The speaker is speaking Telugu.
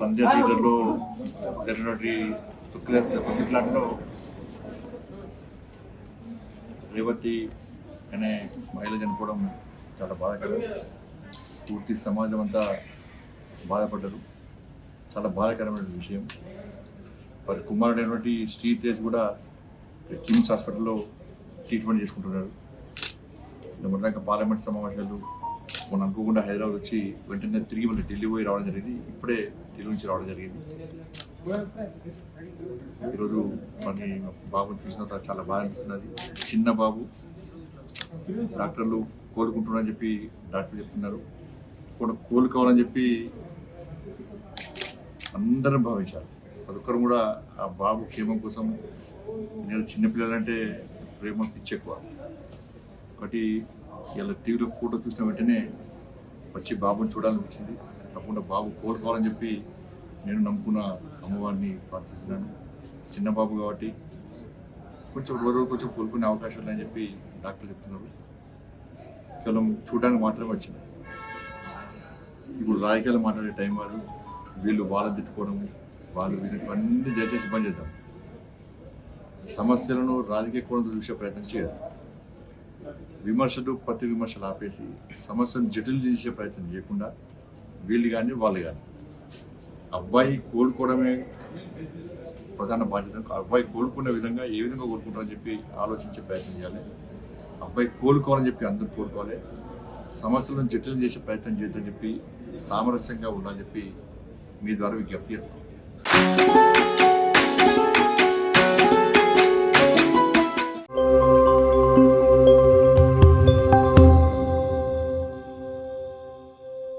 సంధ్య థియేటర్లో జరిగినటువంటి తొక్కిసలాటలో రేవతి అనే మహిళ చనిపోవడం చాలా బాధాకరం. పూర్తి సమాజం అంతా బాధపడ్డారు. చాలా బాధాకరమైన విషయం. వారి కుమారుడైనటువంటి శ్రీతేజ్ కూడా కిమ్స్ హాస్పిటల్లో ట్రీట్మెంట్ చేసుకుంటున్నాడు. మొదటిదాకా పార్లమెంట్ సమావేశాలు మొన్న అనుకోకుండా హైదరాబాద్ వచ్చి వెంటనే తిరిగి మళ్ళీ ఢిల్లీ పోయి రావడం జరిగింది. ఇప్పుడే ఢిల్లీ నుంచి రావడం జరిగింది. ఈరోజు మరి బాబుని చూసిన తర్వాత చాలా బాధ అనిపిస్తున్నది. చిన్న బాబు, డాక్టర్లు కోలుకుంటున్నారని చెప్పి డాక్టర్లు చెప్తున్నారు. కోలుకోవాలని చెప్పి అందరం భావించారు. అదొక్కరు కూడా ఆ బాబు క్షేమం కోసం. నేను చిన్నపిల్లలంటే ప్రేమ పిచ్చి ఎక్కువ. ఒకటి ఇలా టీవీలో ఫోటో చూసిన వెంటనే వచ్చి బాబుని చూడాలనిపించింది. తప్పకుండా బాబు కోలుకోవాలని చెప్పి నేను నమ్ముకున్న అమ్మవారిని ప్రార్థిస్తున్నాను. చిన్న బాబు కాబట్టి కొంచెం రోజు కొంచెం కోలుకునే అవకాశం ఉందని చెప్పి డాక్టర్ చెప్తున్నారు. కేవలం చూడడానికి మాత్రమే వచ్చింది. ఇప్పుడు రాజకీయాలు మాట్లాడే టైం కాదు. వీళ్ళు వాళ్ళని తిట్టుకోవడం, వాళ్ళు వీళ్ళకి అన్ని దయచేసి పని చేద్దాం. సమస్యలను రాజకీయ కోణంతో చూసే ప్రయత్నం చేయదు. విమర్శలు ప్రతి విమర్శలు ఆపేసి సమస్యను జటిలు చేసే ప్రయత్నం చేయకుండా వీళ్ళు కానీ వాళ్ళు కానీ అబ్బాయి కోలుకోవడమే ప్రధాన బాధ్యత. అబ్బాయి కోలుకునే విధంగా ఏ విధంగా కోలుకుంటారని చెప్పి ఆలోచించే ప్రయత్నం చేయాలి. అబ్బాయి కోలుకోవాలని చెప్పి అందరూ కోలుకోవాలి. సమస్యలను జటిలం చేసే ప్రయత్నం చేద్దని చెప్పి సామరస్యంగా ఉండాలని చెప్పి మీ ద్వారా విజ్ఞప్తి చేస్తాం.